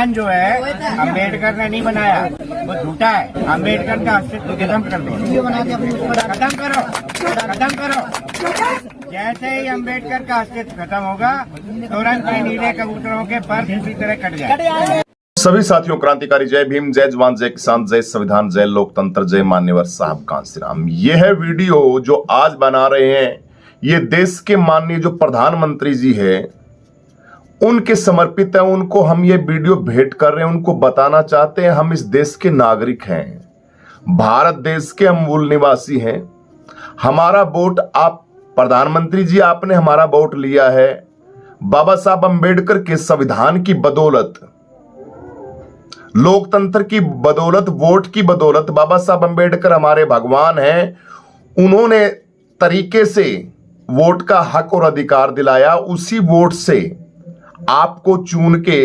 संविधान जो है अम्बेडकर ने नहीं बनाया, वो झूठा है। अम्बेडकर का अस्तित्व खत्म कर दो, खत्म करो, खत्म करो। जैसे ही अम्बेडकर का अस्तित्व खत्म होगा, तुरंत ही नीले कबूतरों के पर इसी तरह कट जाए। सभी साथियों, क्रांतिकारी जय भीम, जय जवान, जय किसान, जय संविधान, जय लोकतंत्र, जय मान्यवर साहब कांसी राम। यह वीडियो जो आज बना रहे हैं, ये देश के माननीय जो प्रधानमंत्री जी है उनके समर्पित है। उनको हम ये वीडियो भेंट कर रहे हैं, उनको बताना चाहते हैं हम इस देश के नागरिक हैं, भारत देश के हम मूल निवासी हैं। हमारा वोट आप प्रधानमंत्री जी, आपने हमारा वोट लिया है बाबा साहब अम्बेडकर के संविधान की बदौलत, लोकतंत्र की बदौलत, वोट की बदौलत। बाबा साहब अम्बेडकर हमारे भगवान हैं, उन्होंने तरीके से वोट का हक और अधिकार दिलाया। उसी वोट से आपको चुन के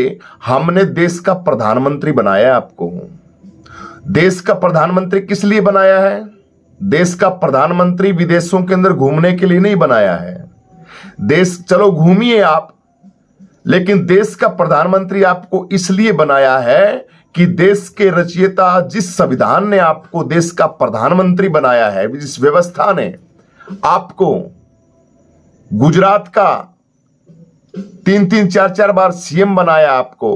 हमने देश का प्रधानमंत्री बनाया। आपको देश का प्रधानमंत्री किस लिए बनाया है? देश का प्रधानमंत्री विदेशों के अंदर घूमने के लिए नहीं बनाया है। देश, चलो घूमिए आप, लेकिन देश का प्रधानमंत्री आपको इसलिए बनाया है कि देश के रचयिता, जिस संविधान ने आपको देश का प्रधानमंत्री बनाया है, जिस व्यवस्था ने आपको गुजरात का 3-3, 4-4 बार सीएम बनाया आपको,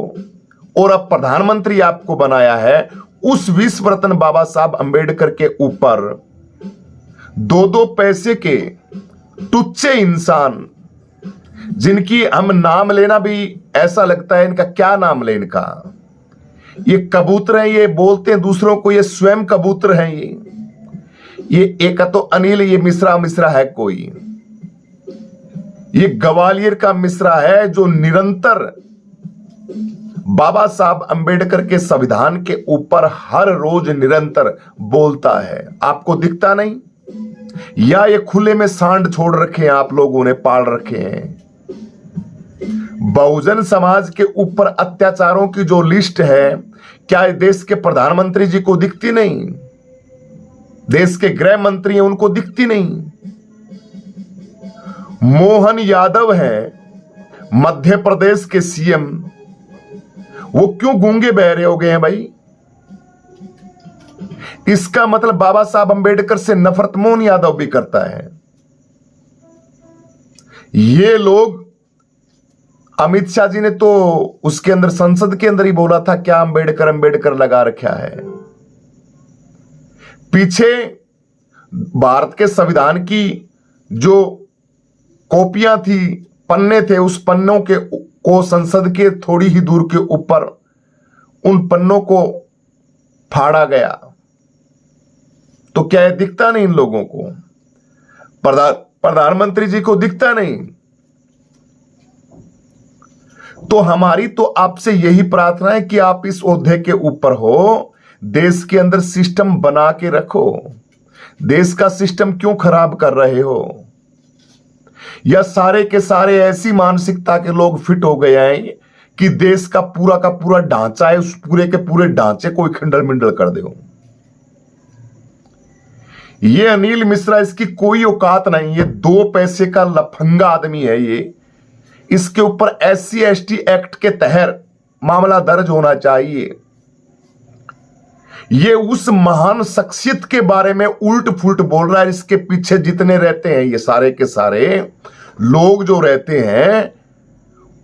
और अब प्रधानमंत्री आपको बनाया है, उस विश्व रत्न बाबा साहब अम्बेडकर के ऊपर 2-2 पैसे के टुच्चे इंसान, जिनकी हम नाम लेना भी ऐसा लगता है इनका क्या नाम ले, इनका ये कबूतर हैं, ये बोलते हैं दूसरों को, ये स्वयं कबूतर हैं। ये एक तो अनिल, ये मिश्रा है कोई, ये ग्वालियर का मिश्रा है जो निरंतर बाबा साहब अम्बेडकर के संविधान के ऊपर हर रोज निरंतर बोलता है। आपको दिखता नहीं? या ये खुले में सांड छोड़ रखे हैं, आप लोगों ने पाल रखे हैं। बहुजन समाज के ऊपर अत्याचारों की जो लिस्ट है, क्या देश के प्रधानमंत्री जी को दिखती नहीं? देश के गृह मंत्री हैं, उनको दिखती नहीं? मोहन यादव हैं मध्य प्रदेश के सीएम, वो क्यों गूंगे बहरे हो गए हैं भाई? इसका मतलब बाबा साहब अम्बेडकर से नफरत मोहन यादव भी करता है। ये लोग, अमित शाह जी ने तो उसके अंदर, संसद के अंदर ही बोला था, क्या अम्बेडकर लगा रखा है। पीछे भारत के संविधान की जो कॉपियां थी, पन्ने थे, उस पन्नों को संसद के थोड़ी ही दूर के ऊपर उन पन्नों को फाड़ा गया। तो क्या यह दिखता नहीं इन लोगों को? प्रधानमंत्री जी को दिखता नहीं? तो हमारी तो आपसे यही प्रार्थना है कि आप इस ओहदे के ऊपर हो, देश के अंदर सिस्टम बना के रखो। देश का सिस्टम क्यों खराब कर रहे हो? या सारे के सारे ऐसी मानसिकता के लोग फिट हो गए हैं कि देश का पूरा ढांचा है, उस पूरे के पूरे ढांचे को खंडल मिंडल कर दो। ये अनिल मिश्रा, इसकी कोई औकात नहीं, ये 2 पैसे का लफंगा आदमी है ये। इसके ऊपर SC/ST एक्ट के तहत मामला दर्ज होना चाहिए। ये उस महान शख्सियत के बारे में उल्ट फुल्ट बोल रहा है। इसके पीछे जितने रहते हैं, ये सारे के सारे लोग जो रहते हैं,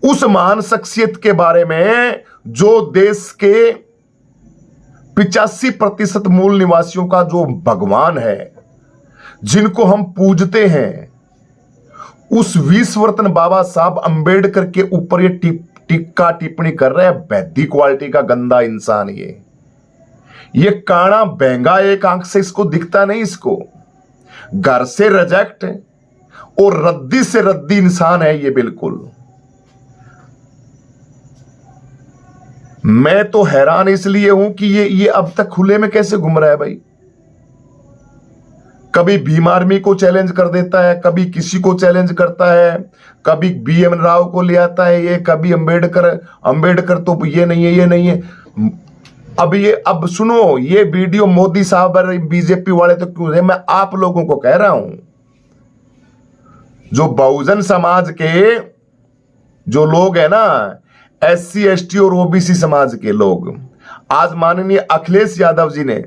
उस महान शख्सियत के बारे में जो देश के 85% मूल निवासियों का जो भगवान है, जिनको हम पूजते हैं, उस विश्व रत्न बाबा साहब अम्बेडकर के ऊपर ये टिक्का टिप्पणी कर रहे हैं। बैधी क्वालिटी का गंदा इंसान ये काना बेंगा, एक आंख से इसको दिखता नहीं, इसको घर से रिजेक्ट और रद्दी से रद्दी इंसान है ये बिल्कुल। मैं तो हैरान इसलिए हूं कि ये अब तक खुले में कैसे घूम रहा है भाई। कभी भीम आर्मी को चैलेंज कर देता है, कभी किसी को चैलेंज करता है, कभी BM राव को ले आता है ये, कभी अम्बेडकर तो ये नहीं है। अब सुनो, ये वीडियो मोदी साहब और बीजेपी वाले तो क्यों है, मैं आप लोगों को कह रहा हूं, जो बहुजन समाज के जो लोग हैं ना, SC ST और OBC समाज के लोग। आज माननीय अखिलेश यादव जी ने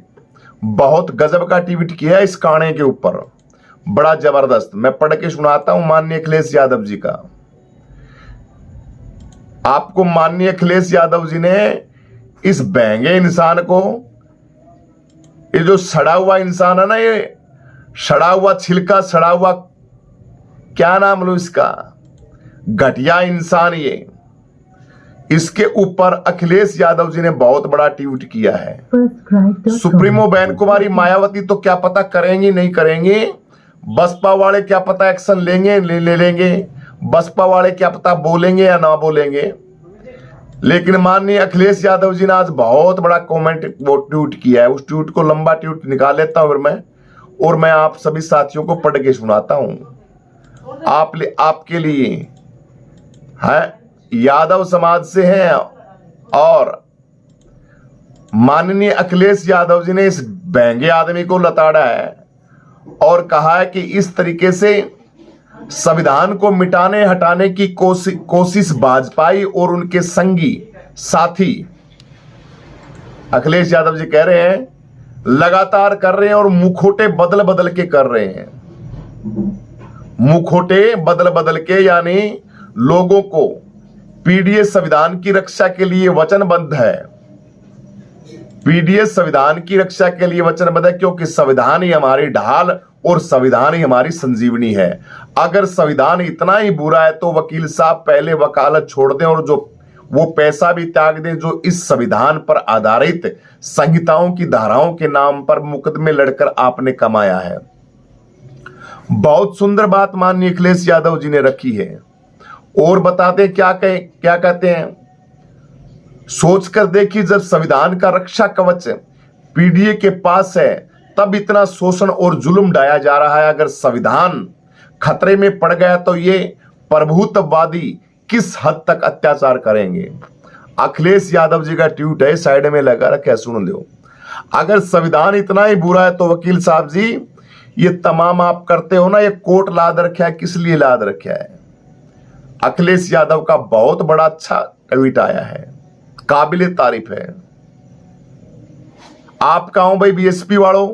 बहुत गजब का ट्वीट किया इस कांडे के ऊपर, बड़ा जबरदस्त। मैं पढ़ के सुनाता हूं माननीय अखिलेश यादव जी का। आपको माननीय अखिलेश यादव जी ने इस बहंगे इंसान को, ये जो सड़ा हुआ इंसान है ना, ये सड़ा हुआ छिलका, सड़ा हुआ क्या नाम लो इसका, घटिया इंसान ये, इसके ऊपर अखिलेश यादव जी ने बहुत बड़ा ट्वीट किया है। सुप्रीमो बहन कुमारी मायावती तो क्या पता करेंगी नहीं करेंगी, बसपा वाले क्या पता एक्शन लेंगे ले लेंगे, बसपा वाले क्या पता बोलेंगे या ना बोलेंगे, लेकिन माननीय अखिलेश यादव जी ने आज बहुत बड़ा कमेंट वो ट्वीट किया है। उस ट्वीट को लंबा ट्वीट निकाल लेता हूं और मैं आप सभी साथियों को पढ़ के सुनाता हूं। आपके लिए है, यादव समाज से हैं और माननीय अखिलेश यादव जी ने इस बहंगे आदमी को लताड़ा है और कहा है कि इस तरीके से संविधान को मिटाने हटाने की कोशिश भाजपाई और उनके संगी साथी अखिलेश यादव जी कह रहे हैं लगातार कर रहे हैं और मुखोटे बदल बदल के कर रहे हैं। मुखोटे बदल बदल के, यानी लोगों को पीडीएस संविधान की रक्षा के लिए वचनबद्ध है। पीडीएस संविधान की रक्षा के लिए वचनबद्ध है क्योंकि संविधान ही हमारी ढाल और संविधान ही हमारी संजीवनी है। अगर संविधान इतना ही बुरा है तो वकील साहब पहले वकालत छोड़ दें और जो वो पैसा भी त्याग दें जो इस संविधान पर आधारित संहिताओं की धाराओं के नाम पर मुकदमे लड़कर आपने कमाया है। बहुत सुंदर बात माननीय अखिलेश यादव जी ने रखी है और बताते क्या कहते हैं, सोच कर देखिए जब संविधान का रक्षा कवच पीडीए के पास है तब इतना शोषण और जुल्म ढाया जा रहा है। अगर संविधान खतरे में पड़ गया तो ये प्रभुत्ववादी किस हद तक अत्याचार करेंगे। अखिलेश यादव जी का ट्वीट है, साइड में लगा रखा, सुन लो। अगर संविधान इतना ही बुरा है तो वकील साहब जी ये तमाम आप करते हो ना, ये कोर्ट लाद रखा है, किस लिए लाद रखा है। अखिलेश यादव का बहुत बड़ा अच्छा ट्वीट आया है, काबिले तारीफ है। आप कहा हो भाई बीएसपी वालों,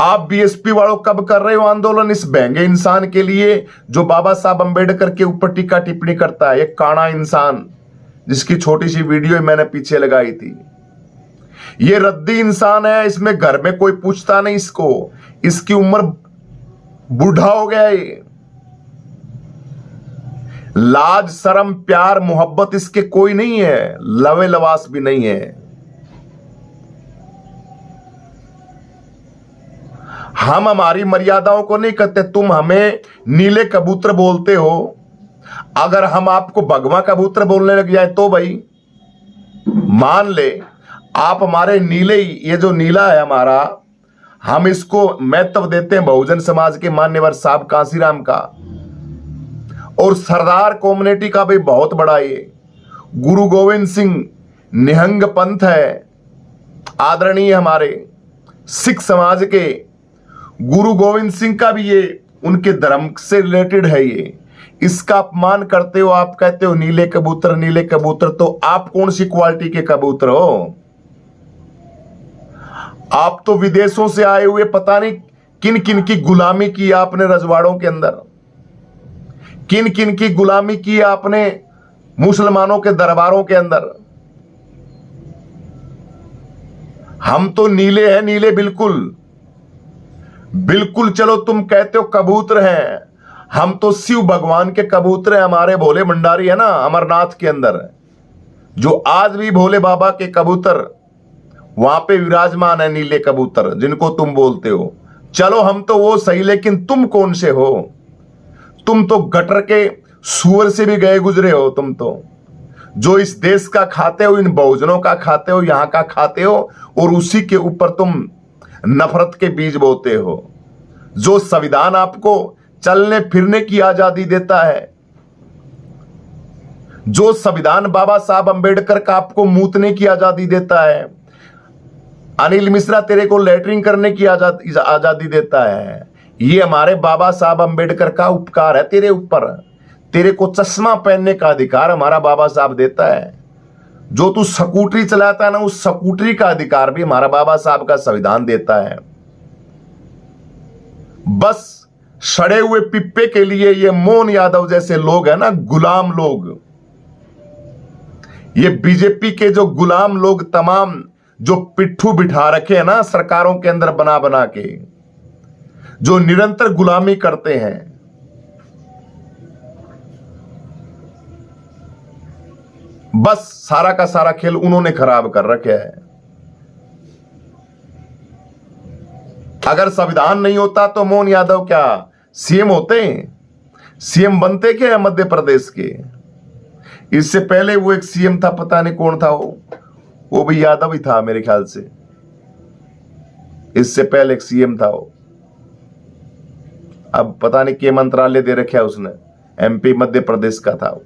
आप बीएसपी वालों कब कर रहे हो आंदोलन इस बहंगे इंसान के लिए जो बाबा साहब अंबेडकर के ऊपर टीका टिप्पणी करता है, एक काना इंसान जिसकी छोटी सी वीडियो मैंने पीछे लगाई थी। ये रद्दी इंसान है, इसमें घर में कोई पूछता नहीं इसको, इसकी उम्र बूढ़ा हो गया है, लाज शर्म प्यार मोहब्बत इसके कोई नहीं है, लवे लवास भी नहीं है। हम हमारी मर्यादाओं को नहीं करते, तुम हमें नीले कबूतर बोलते हो, अगर हम आपको भगवा कबूतर बोलने लग जाए तो भाई मान ले आप हमारे नीले, ये जो नीला है हमारा, हम इसको महत्व देते हैं बहुजन समाज के मान्यवर साहब कांसीराम का और सरदार कम्युनिटी का भी बहुत बड़ा ये गुरु गोविंद सिंह निहंग पंथ है, आदरणीय हमारे सिख समाज के गुरु गोविंद सिंह का भी ये उनके धर्म से रिलेटेड है। ये इसका अपमान करते हो, आप कहते हो नीले कबूतर नीले कबूतर, तो आप कौन सी क्वालिटी के कबूतर हो। आप तो विदेशों से आए हुए पता नहीं किन किन की गुलामी की आपने रजवाड़ों के अंदर, किन किन की गुलामी की आपने मुसलमानों के दरबारों के अंदर। हम तो नीले हैं, नीले बिल्कुल बिल्कुल। चलो तुम कहते हो कबूतर हैं, हम तो शिव भगवान के कबूतर हैं, हमारे भोले भंडारी है ना अमरनाथ के अंदर, जो आज भी भोले बाबा के कबूतर वहां पे विराजमान है, नीले कबूतर जिनको तुम बोलते हो। चलो हम तो वो सही, लेकिन तुम कौन से हो। तुम तो गटर के सुअर से भी गए गुजरे हो। तुम तो जो इस देश का खाते हो, इन बहुजनों का खाते हो, यहां का खाते हो और उसी के ऊपर तुम नफरत के बीज बोते हो। जो संविधान आपको चलने फिरने की आजादी देता है, जो संविधान बाबा साहब अंबेडकर का आपको मूतने की आजादी देता है, अनिल मिश्रा तेरे को लेटरिंग करने की आजादी देता है, ये हमारे बाबा साहब अंबेडकर का उपकार है तेरे ऊपर। तेरे को चश्मा पहनने का अधिकार हमारा बाबा साहब देता है। जो तू स्कूटरी चलाता है ना, उस स्कूटरी का अधिकार भी हमारा बाबा साहब का संविधान देता है। बस सड़े हुए पिप्पे के लिए ये मोहन यादव जैसे लोग हैं ना, गुलाम लोग, ये बीजेपी के जो गुलाम लोग तमाम जो पिट्ठू बिठा रखे हैं ना सरकारों के अंदर बना बना के, जो निरंतर गुलामी करते हैं, बस सारा का सारा खेल उन्होंने खराब कर रखा है। अगर संविधान नहीं होता तो मोहन यादव क्या सीएम होते हैं? सीएम बनते क्या मध्य प्रदेश के? इससे पहले वो एक सीएम था, पता नहीं कौन था वो भी यादव ही था मेरे ख्याल से। इससे पहले एक सीएम था वो, अब पता नहीं के मंत्रालय दे रखा है उसने, एमपी मध्य प्रदेश का था वो।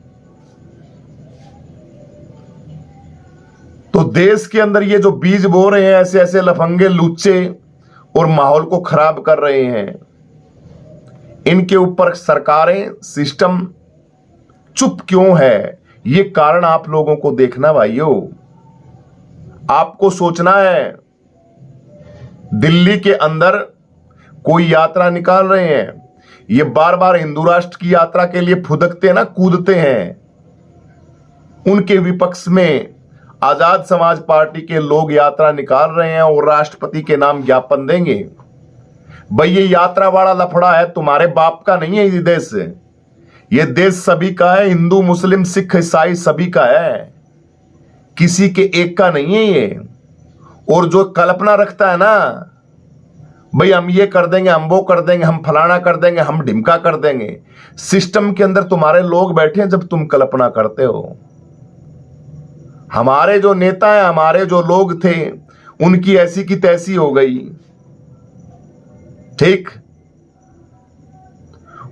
तो देश के अंदर ये जो बीज बो रहे हैं ऐसे ऐसे लफंगे लुच्चे और माहौल को खराब कर रहे हैं, इनके ऊपर सरकारें सिस्टम चुप क्यों है? ये कारण आप लोगों को देखना भाइयों, आपको सोचना है। दिल्ली के अंदर कोई यात्रा निकाल रहे हैं, ये बार बार हिंदू राष्ट्र की यात्रा के लिए फुदकते ना, कूदते हैं। उनके विपक्ष में आजाद समाज पार्टी के लोग यात्रा निकाल रहे हैं और राष्ट्रपति के नाम ज्ञापन देंगे। भाई ये यात्रा वाला लफड़ा है, तुम्हारे बाप का नहीं है ये देश। ये देश सभी का है, हिंदू मुस्लिम सिख ईसाई सभी का है, किसी के एक का नहीं है ये। और जो कल्पना रखता है ना, भाई हम ये कर देंगे, हम वो कर देंगे, हम फलाना कर देंगे, हम ढिमका कर देंगे, सिस्टम के अंदर तुम्हारे लोग बैठे हैं जब तुम कल्पना करते हो। हमारे जो नेता हैं, हमारे जो लोग थे, उनकी ऐसी की तैसी हो गई। ठीक,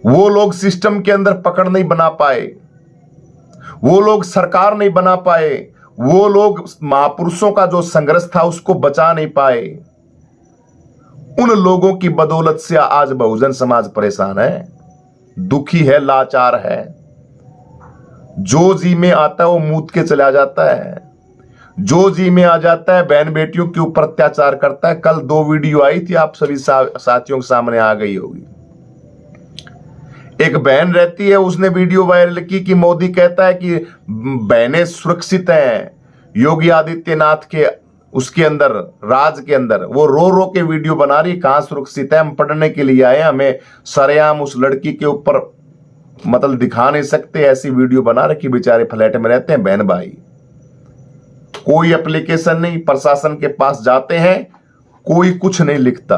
वो लोग सिस्टम के अंदर पकड़ नहीं बना पाए, वो लोग सरकार नहीं बना पाए, वो लोग महापुरुषों का जो संघर्ष था उसको बचा नहीं पाए। उन लोगों की बदौलत से आज बहुजन समाज परेशान है, दुखी है, लाचार है। जो जी में आता है वो मूत के चला जाता है, जो जी में आ जाता है बहन बेटियों के ऊपर अत्याचार करता है। कल 2 वीडियो आई थी, आप सभी साथियों के सामने आ गई होगी। एक बहन रहती है, उसने वीडियो वायरल की कि मोदी कहता है कि बहनें सुरक्षित हैं योगी आदित्यनाथ के उसके अंदर, राज के अंदर। वो रो रो के वीडियो बना रही, कहां सुरक्षित है, हम पढ़ने के लिए आए, हमें सरेआम उस लड़की के ऊपर मतलब दिखा नहीं सकते, ऐसी वीडियो बना रखी। बेचारे फ्लैट में रहते हैं बहन भाई, कोई एप्लीकेशन नहीं, प्रशासन के पास जाते हैं, कोई कुछ नहीं लिखता,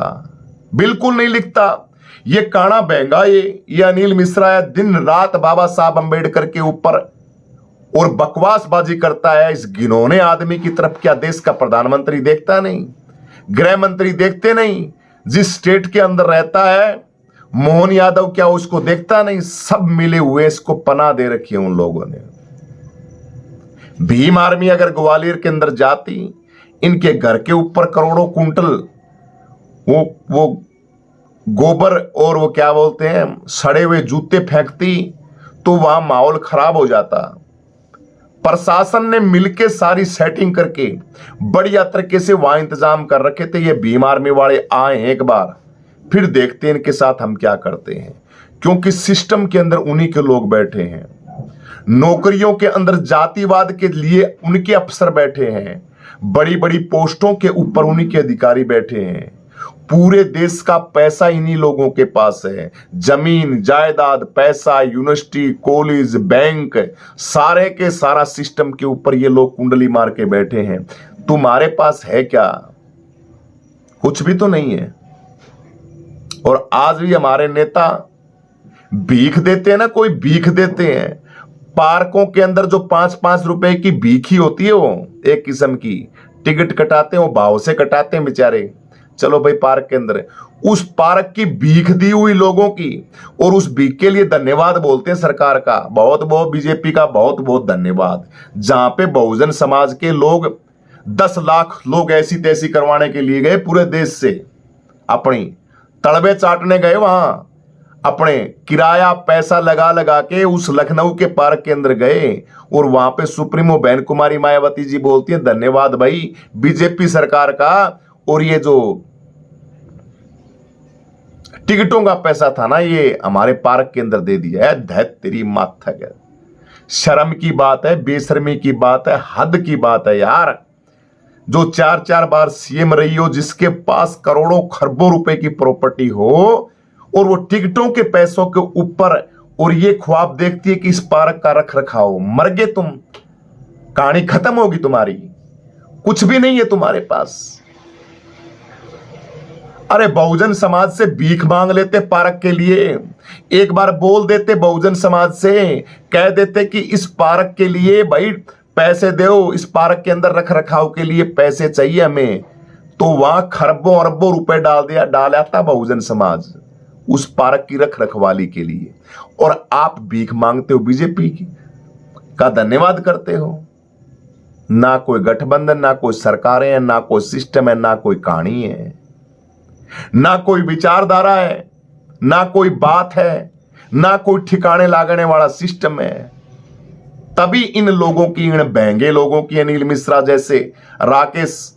बिल्कुल नहीं लिखता। ये काना बेंगा ये अनिल मिश्रा है, दिन रात बाबा साहब अंबेडकर के ऊपर और बकवासबाजी करता है। इस घिनौने आदमी की तरफ क्या देश का प्रधानमंत्री देखता नहीं, गृह मंत्री देखते नहीं? जिस स्टेट के अंदर रहता है मोहन यादव क्या उसको देखता नहीं? सब मिले हुए इसको पनाह दे रखी है उन लोगों ने। भीम आर्मी अगर ग्वालियर के अंदर जाती, इनके घर के ऊपर करोड़ों कुंटल वो गोबर और वो क्या बोलते हैं सड़े हुए जूते फेंकती, तो वहां माहौल खराब हो जाता। प्रशासन ने मिलके सारी सेटिंग करके बढ़िया तरीके से वहां इंतजाम कर रखे थे। ये भीम आर्मी वाले आए एक बार, फिर देखते हैं इनके साथ हम क्या करते हैं, क्योंकि सिस्टम के अंदर उन्हीं के लोग बैठे हैं। नौकरियों के अंदर जातिवाद के लिए उनके अफसर बैठे हैं, बड़ी बड़ी पोस्टों के ऊपर उन्हीं के अधिकारी बैठे हैं। पूरे देश का पैसा इन्हीं लोगों के पास है, जमीन जायदाद, पैसा, यूनिवर्सिटी, कॉलेज, बैंक, सारे के सारा सिस्टम के ऊपर ये लोग कुंडली मार के बैठे हैं। तुम्हारे पास है क्या? कुछ भी तो नहीं है। और आज भी हमारे नेता भीख देते हैं ना, कोई भीख देते हैं। पार्कों के अंदर जो 5-5 रुपए की भीख ही होती है, वो एक किस्म की टिकट कटाते हैं, वो भाव से कटाते हैं बेचारे। चलो भाई पार्क के अंदर, उस पार्क की भीख दी हुई लोगों की, और उस भीख के लिए धन्यवाद बोलते हैं सरकार का, बहुत बहुत बीजेपी का बहुत बहुत धन्यवाद। जहां पे बहुजन समाज के लोग 10 लाख लोग ऐसी तैसी करवाने के लिए गए पूरे देश से, अपनी तड़बे चाटने गए वहां, अपने किराया पैसा लगा लगा के उस लखनऊ के पार्क के अंदर गए और वहां पे सुप्रीमो बहन कुमारी मायावती जी बोलती है धन्यवाद भाई बीजेपी सरकार का, और ये जो टिकटों का पैसा था ना ये हमारे पार्क के अंदर दे दिया है। धैत तेरी माथा है, शर्म की बात है, बेशर्मी की बात है, हद की बात है यार। जो 4-4 बार सीएम रही हो, जिसके पास करोड़ों खरबों रुपए की प्रॉपर्टी हो, और वो टिकटों के पैसों के ऊपर और ये ख्वाब देखती है कि इस पार्क का रख रखाव, मर गए तुम, कहानी खत्म होगी तुम्हारी, कुछ भी नहीं है तुम्हारे पास। अरे बहुजन समाज से भीख मांग लेते पार्क के लिए, एक बार बोल देते बहुजन समाज से, कह देते कि इस पार्क के लिए भाई पैसे दो, इस पार्क के अंदर रख रखाव के लिए पैसे चाहिए हमें, तो वहां खरबों अरबों रुपए डाल आता बहुजन समाज उस पार्क की रख रखवाली के लिए, और आप भीख मांगते हो बीजेपी की का धन्यवाद करते हो। ना कोई गठबंधन, ना कोई सरकारें हैं, ना कोई सिस्टम है, ना कोई कहानी है, ना कोई विचारधारा है, ना कोई बात है, ना कोई ठिकाने लागने वाला सिस्टम है। तभी इन लोगों की, इन बहंगे लोगों की, अनिल मिश्रा जैसे, राकेश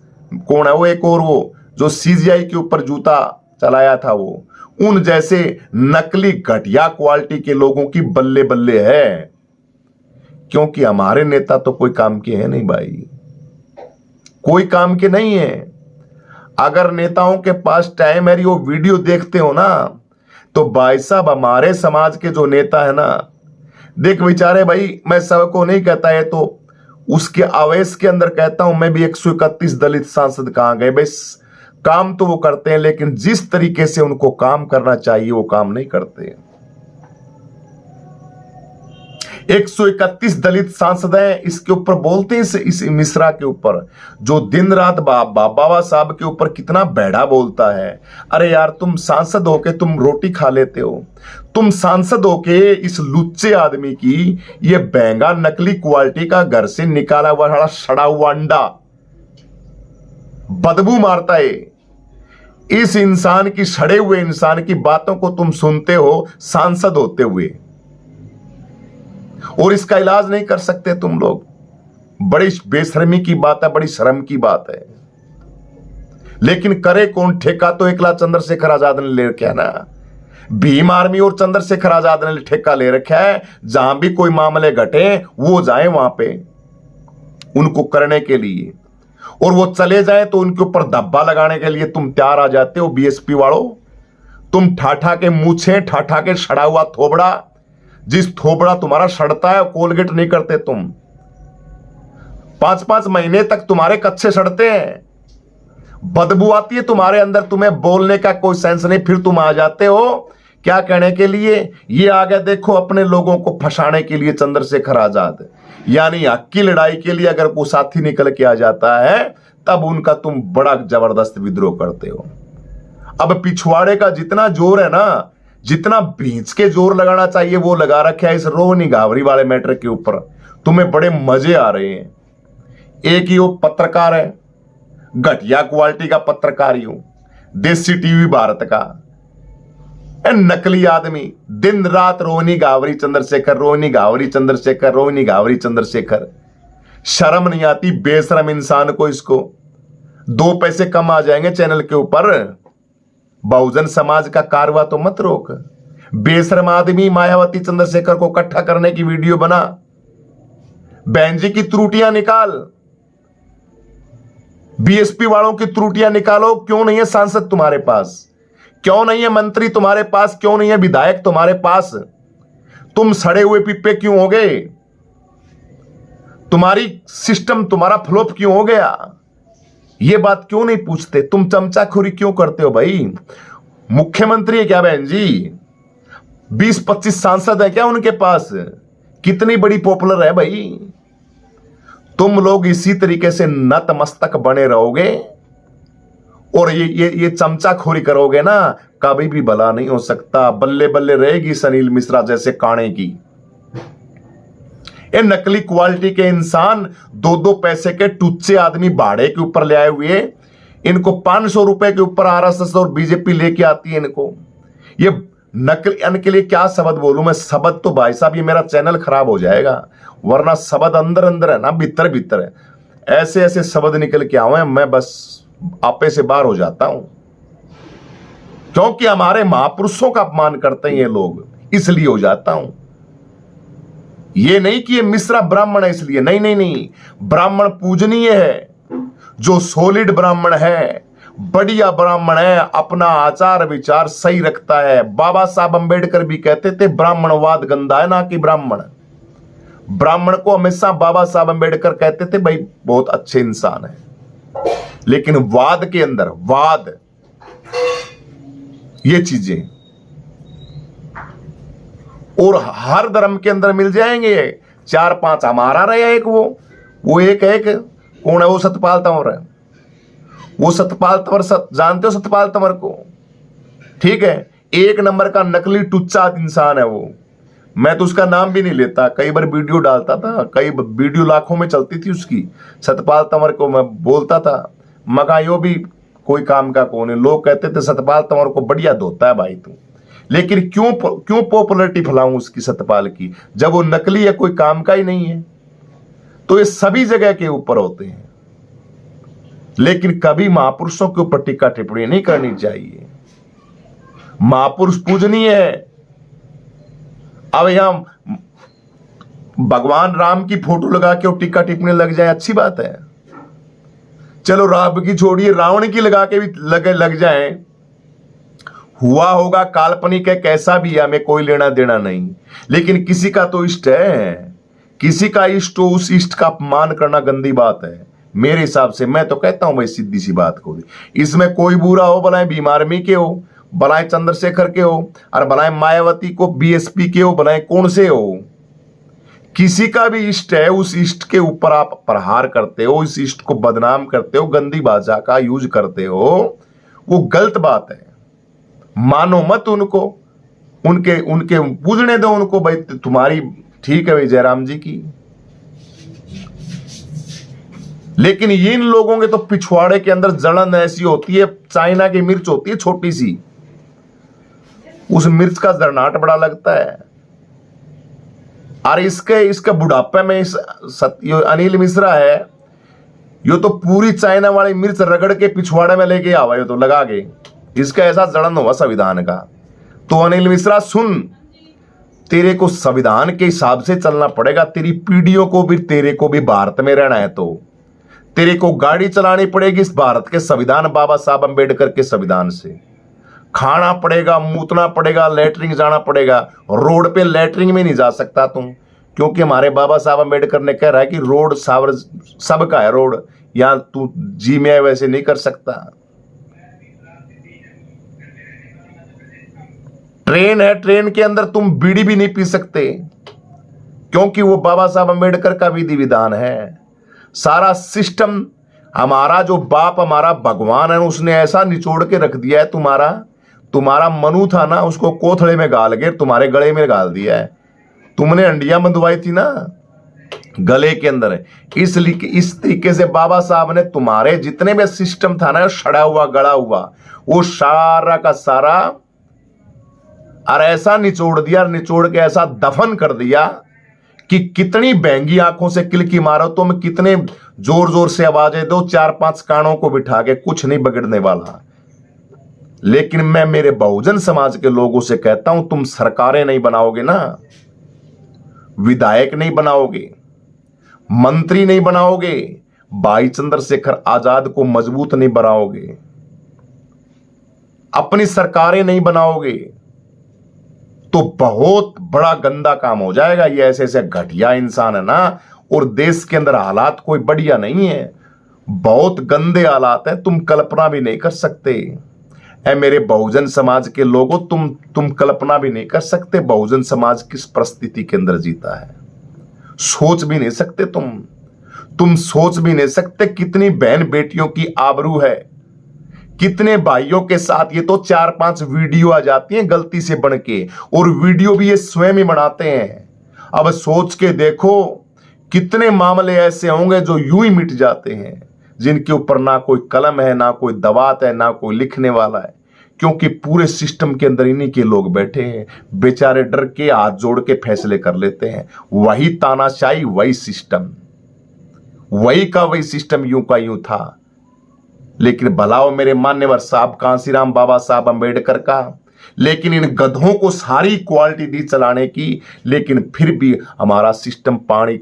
कौन है वो एक और वो जो सीजीआई के ऊपर जूता चलाया था, वो उन जैसे नकली घटिया क्वालिटी के लोगों की बल्ले बल्ले है। क्योंकि हमारे नेता तो कोई काम के है नहीं भाई, कोई काम के नहीं है। अगर नेताओं के पास टाइम है, वो वीडियो देखते हो ना, तो भाई साहब हमारे समाज के जो नेता है ना, देख बेचारे भाई, मैं सबको नहीं कहता है, तो उसके आवेश के अंदर कहता हूं, मैं भी 131 दलित सांसद कहां गए, बस काम तो वो करते हैं, लेकिन जिस तरीके से उनको काम करना चाहिए वो काम नहीं करते। 131 दलित सांसद हैं, इसके ऊपर बोलते हैं, इस मिश्रा के ऊपर जो दिन रात बाबा साहब के ऊपर कितना बेड़ा बोलता है। अरे यार, तुम सांसद होके तुम रोटी खा लेते हो, तुम सांसद होके इस लुच्चे आदमी की ये महंगा नकली क्वालिटी का घर से निकाला हुआ सड़ा हुआ अंडा बदबू मारता है, इस इंसान की, सड़े हुए इंसान की बातों को तुम सुनते हो सांसद होते हुए, और इसका इलाज नहीं कर सकते तुम लोग। बड़ी बेशर्मी की बात है, बड़ी शर्म की बात है। लेकिन करे कौन? ठेका तो एकला चंद्रशेखर आजाद ने ले रखा है ना, भीम आर्मी और चंद्रशेखर आजाद ने ठेका ले रखा है। जहां भी कोई मामले घटे वो जाए वहां पे उनको करने के लिए, और वो चले जाए तो उनके ऊपर धब्बा लगाने के लिए तुम तैयार आ जाते हो। बीएसपी वालों, तुम ठाठा के मूछे, ठाठा के सड़ा हुआ थोबड़ा, जिस थोबड़ा तुम्हारा सड़ता है कोलगेट नहीं करते तुम, 5-5 महीने तक तुम्हारे कच्चे सड़ते हैं, बदबू आती है तुम्हारे अंदर, तुम्हें बोलने का कोई सेंस नहीं, फिर तुम आ जाते हो क्या कहने के लिए? ये आ गया देखो अपने लोगों को फंसाने के लिए चंद्रशेखर आजाद, यानी हक की लड़ाई के लिए अगर कोई साथी निकल के आ जाता है तब उनका तुम बड़ा जबरदस्त विद्रोह करते हो। अब पिछवाड़े का जितना जोर है ना, जितना भींच के जोर लगाना चाहिए वो लगा रखे है इस रोहनी गावरी वाले मैटर के ऊपर। तुम्हें बड़े मजे आ रहे हैं। एक ही वो पत्रकार है, घटिया क्वालिटी का पत्रकार ही हूं, देसी टीवी भारत का नकली आदमी, दिन रात रोहनी गावरी चंद्रशेखर, रोहनी गावरी चंद्रशेखर, रोहनी गावरी चंद्रशेखर। शर्म नहीं आती बेशरम इंसान को। इसको 2 पैसे कम आ जाएंगे चैनल के ऊपर। बहुजन समाज का कारवा तो मत रोक। बेशरम आदमी मायावती चंद्रशेखर को इकट्ठा करने की वीडियो बना, बहन जी की त्रुटियां निकाल, बीएसपी वालों की त्रुटियां निकालो। क्यों नहीं है सांसद तुम्हारे पास? क्यों नहीं है मंत्री तुम्हारे पास? क्यों नहीं है विधायक तुम्हारे पास? तुम सड़े हुए पिप्पे क्यों हो गए? तुम्हारी सिस्टम, तुम्हारा फ्लॉप क्यों हो गया? ये बात क्यों नहीं पूछते? तुम चमचाखोरी क्यों करते हो भाई? मुख्यमंत्री है क्या बहन जी? 20-25 सांसद है क्या उनके पास? कितनी बड़ी पॉपुलर है भाई? तुम लोग इसी तरीके से नतमस्तक बने रहोगे और ये चमचाखोरी करोगे ना, कभी भी भला नहीं हो सकता। बल्ले बल्ले रहेगी अनिल मिश्रा जैसे काणे की। ये नकली क्वालिटी के इंसान, 2-2 पैसे के टुच्चे आदमी भाड़े के ऊपर ले आए हुए, इनको 500 रुपए के ऊपर आरएसएस और बीजेपी लेके आती है इनको। ये नकल के लिए क्या शब्द बोलूं मैं? शब्द तो भाई साहब ये मेरा चैनल खराब हो जाएगा, वरना शब्द अंदर अंदर है ना, भीतर भीतर है। ऐसे ऐसे शब्द निकल के आए मैं बस आपे से बाहर हो जाता हूं, क्योंकि हमारे महापुरुषों का अपमान करते हैं ये लोग, इसलिए हो जाता हूं। ये नहीं कि ये मिश्रा ब्राह्मण है इसलिए, नहीं नहीं नहीं, ब्राह्मण पूजनीय है। जो सॉलिड ब्राह्मण है, बढ़िया ब्राह्मण है, अपना आचार विचार सही रखता है। बाबा साहब अंबेडकर भी कहते थे ब्राह्मणवाद गंदा है, ना कि ब्राह्मण। ब्राह्मण को हमेशा बाबा साहब अंबेडकर कहते थे भाई बहुत अच्छे इंसान है, लेकिन वाद के अंदर, वाद ये चीजें और हर धर्म के अंदर मिल जाएंगे। 4-5 हमारा रहे, एक वो एक कौन है वो? सतपाल तंवर है। वो सतपाल तंवर जानते हो सतपाल तंवर को? ठीक है, एक नंबर का नकली टुच्चा इंसान है वो। मैं तो उसका नाम भी नहीं लेता, कई बार वीडियो डालता था, कई वीडियो लाखों में चलती थी उसकी। सतपाल तंवर को मैं बोलता था मगा यो भी कोई काम का कौन है। लोग कहते थे सतपाल तंवर को बढ़िया धोता है भाई तू, लेकिन क्यों पॉपुलैरिटी फैलाऊं उसकी, सतपाल की, जब वो नकली है, कोई काम का ही नहीं है। तो ये सभी जगह के ऊपर होते हैं, लेकिन कभी महापुरुषों के ऊपर टीका टिप्पणी नहीं करनी चाहिए। महापुरुष पूजनीय है। अब यहां भगवान राम की फोटो लगा के टीका टिप्पणी लग जाए, अच्छी बात है। चलो राम की छोड़िए, रावण की लगा के भी लग जाए, हुआ होगा काल्पनिक है, कैसा भी है, हमें कोई लेना देना नहीं। लेकिन किसी का तो इष्ट है, किसी का इष्ट हो, उस इष्ट का अपमान करना गंदी बात है मेरे हिसाब से। मैं तो कहता हूं भाई सीधी सी बात को, इसमें कोई बुरा हो, भलाए भीम आर्मी के हो, भलाए चंद्रशेखर के हो, और भलाए मायावती को बीएसपी के हो, भलाए कौन से हो, किसी का भी इष्ट है, उस इष्ट के ऊपर आप प्रहार करते हो, इस इष्ट को बदनाम करते हो, गंदी भाषा का यूज करते हो, वो गलत बात है। मानो मत उनको, उनके पूजने दो उनको भाई, तुम्हारी ठीक है भाई जयराम जी की। लेकिन इन लोगों के तो पिछवाड़े के अंदर जलन ऐसी होती है, चाइना की मिर्च होती है छोटी सी, उस मिर्च का जरनाट बड़ा लगता है। और इसके बुढ़ापे में अनिल मिश्रा है, यो तो पूरी चाइना वाली मिर्च रगड़ के पिछवाड़े में लेके आवा, यो तो लगा के, इसका ऐसा जड़न हुआ संविधान का। तो अनिल मिश्रा सुन, तेरे को संविधान के हिसाब से चलना पड़ेगा, तेरी पीढ़ियों को भी, तेरे को भी भारत में रहना है तो तेरे को गाड़ी चलानी पड़ेगी इस भारत के संविधान, बाबा साहब अंबेडकर के संविधान से। खाना पड़ेगा, मूतना पड़ेगा, लैटरिंग जाना पड़ेगा। रोड पे लैटरिंग में नहीं जा सकता तुम, क्योंकि हमारे बाबा साहब अंबेडकर ने कह रहा है कि रोड सबका है, रोड यहां तू जी में वैसे नहीं कर सकता। ट्रेन है, ट्रेन के अंदर तुम बीड़ी भी नहीं पी सकते, क्योंकि वो बाबा साहब अंबेडकर का विधि विधान है। सारा सिस्टम हमारा जो बाप, हमारा भगवान है, उसने ऐसा निचोड़ के रख दिया है। तुम्हारा मनु था ना, उसको कोथड़े में गाल के तुम्हारे गले में गाल दिया है। तुमने अंडियां बंधवाई थी ना गले के अंदर, इसलिए इस तरीके से बाबा साहब ने तुम्हारे जितने भी सिस्टम था ना, सड़ा हुआ गड़ा हुआ, वो सारा का सारा और ऐसा निचोड़ दिया, निचोड़ के ऐसा दफन कर दिया कि कितनी बहंगी आंखों से किलकी मारो तुम, कितने जोर जोर से आवाजें दो, 4-5 कानों को बिठा के, कुछ नहीं बिगड़ने वाला। लेकिन मैं मेरे बहुजन समाज के लोगों से कहता हूं, तुम सरकारें नहीं बनाओगे ना, विधायक नहीं बनाओगे, मंत्री नहीं बनाओगे, भाई चंद्रशेखर आजाद को मजबूत नहीं बनाओगे, अपनी सरकारें नहीं बनाओगे, तो बहुत बड़ा गंदा काम हो जाएगा। ये ऐसे ऐसे घटिया इंसान है ना, और देश के अंदर हालात कोई बढ़िया नहीं है, बहुत गंदे हालात हैं, तुम कल्पना भी नहीं कर सकते। ऐ मेरे बहुजन समाज के लोगों, तुम कल्पना भी नहीं कर सकते बहुजन समाज किस परिस्थिति के अंदर जीता है। सोच भी नहीं सकते तुम सोच भी नहीं सकते कितनी बहन बेटियों की आबरू है, कितने भाइयों के साथ। ये तो 4-5 वीडियो आ जाती हैं गलती से बन के, और वीडियो भी ये स्वयं ही बनाते हैं। अब सोच के देखो कितने मामले ऐसे होंगे जो यूं ही मिट जाते हैं, जिनके ऊपर ना कोई कलम है, ना कोई दवात है, ना कोई लिखने वाला है, क्योंकि पूरे सिस्टम के अंदर इन्हीं के लोग बैठे हैं, बेचारे डर के हाथ जोड़ के फैसले कर लेते हैं। वही तानाशाही, वही सिस्टम, वही का वही सिस्टम यूं का यूं था। लेकिन भलाओ मेरे मान्यवर साहब कांसीराम बाबा साहब अंबेडकर का, लेकिन इन गधों को सारी क्वालिटी दी चलाने की, लेकिन फिर भी हमारा सिस्टम पानी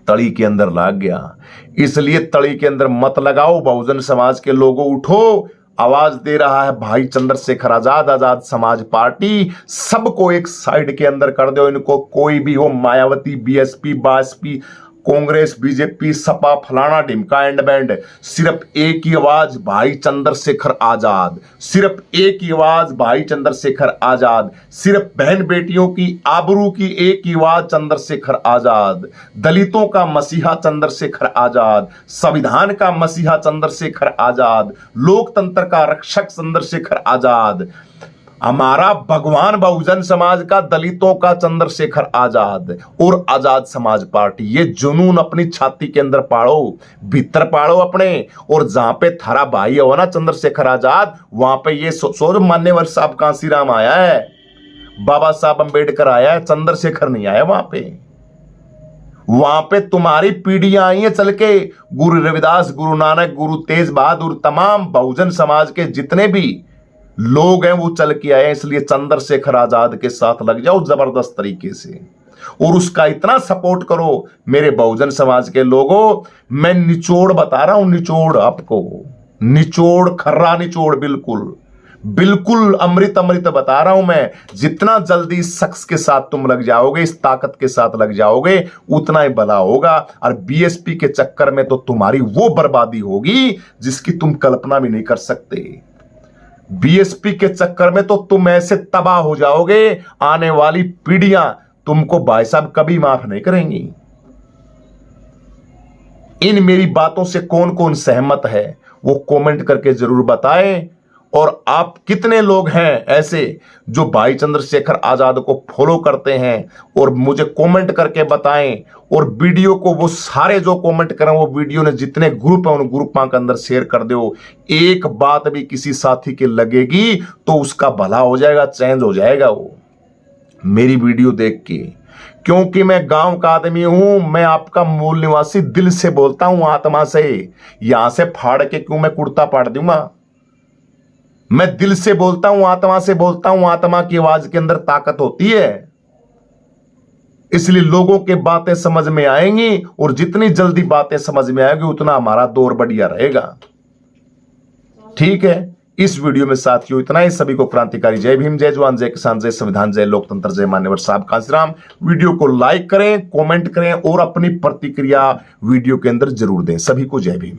तली के अंदर लाग गया। इसलिए तली के अंदर मत लगाओ। बहुजन समाज के लोगों उठो, आवाज दे रहा है भाई चंद्रशेखर आजाद, आजाद समाज पार्टी। सबको एक साइड के अंदर कर दो। इनको कोई भी हो, मायावती, बीएसपी, बासपी, कांग्रेस, बीजेपी, सपा, फलाना ढिमका एंड बैंड, सिर्फ एक ही आवाज भाई चंद्रशेखर आजाद, सिर्फ एक ही आवाज भाई चंद्रशेखर आजाद, सिर्फ बहन बेटियों की आबरू की एक ही आवाज चंद्रशेखर आजाद, दलितों का मसीहा चंद्रशेखर आजाद, संविधान का मसीहा चंद्रशेखर आजाद, लोकतंत्र का रक्षक चंद्रशेखर आजाद, हमारा भगवान बहुजन समाज का, दलितों का चंद्रशेखर आजाद और आजाद समाज पार्टी। ये जुनून अपनी छाती के अंदर पाड़ो, भीतर पाड़ो अपने। और जहां पे थारा भाई हो ना चंद्रशेखर आजाद, वहां पे ये सोच मान्यवर साहब कांसीराम आया है, बाबा साहब अंबेडकर आया है, चंद्रशेखर नहीं आया वहां पे तुम्हारी पीढ़ियां आई हैं चल के। गुरु रविदास, गुरु नानक, गुरु तेज बहादुर, तमाम बहुजन समाज के जितने भी लोग हैं वो चल के आए। इसलिए चंद्रशेखर आजाद के साथ लग जाओ जबरदस्त तरीके से और उसका इतना सपोर्ट करो मेरे बहुजन समाज के लोगों। मैं निचोड़ बता रहा हूं, निचोड़ आपको, निचोड़, खर्रा निचोड़, बिल्कुल बिल्कुल अमृत अमृत बता रहा हूं मैं। जितना जल्दी इस शख्स के साथ तुम लग जाओगे, इस ताकत के साथ लग जाओगे, उतना ही भला होगा। और बीएसपी के चक्कर में तो तुम्हारी वो बर्बादी होगी जिसकी तुम कल्पना भी नहीं कर सकते। बीएसपी के चक्कर में तो तुम ऐसे तबाह हो जाओगे, आने वाली पीढ़ियां तुमको भाई साहब कभी माफ नहीं करेंगी। इन मेरी बातों से कौन कौन सहमत है वो कमेंट करके जरूर बताएं। और आप कितने लोग हैं ऐसे जो भाई चंद्रशेखर आजाद को फॉलो करते हैं और मुझे कमेंट करके बताएं। और वीडियो को वो सारे जो कमेंट करें वो वीडियो ने जितने ग्रुप है उन ग्रुपों के अंदर शेयर कर दो। एक बात भी किसी साथी के लगेगी तो उसका भला हो जाएगा, चेंज हो जाएगा वो मेरी वीडियो देख के। क्योंकि मैं गांव का आदमी हूं, मैं आपका मूल निवासी, दिल से बोलता हूं, आत्मा से। यहां से फाड़ के क्यों मैं कुर्ता पाड़ दूंगा? मैं दिल से बोलता हूं, आत्मा से बोलता हूं। आत्मा की आवाज के अंदर ताकत होती है, इसलिए लोगों के बातें समझ में आएंगी। और जितनी जल्दी बातें समझ में आएगी उतना हमारा दौर बढ़िया रहेगा। ठीक है, इस वीडियो में साथियों इतना ही। सभी को क्रांतिकारी जय भीम, जय जवान, जय किसान, जय संविधान, जय लोकतंत्र, जय मान्यवर साहब कांसीराम। वीडियो को लाइक करें, कमेंट करें और अपनी प्रतिक्रिया वीडियो के अंदर जरूर दें। सभी को जय भीम।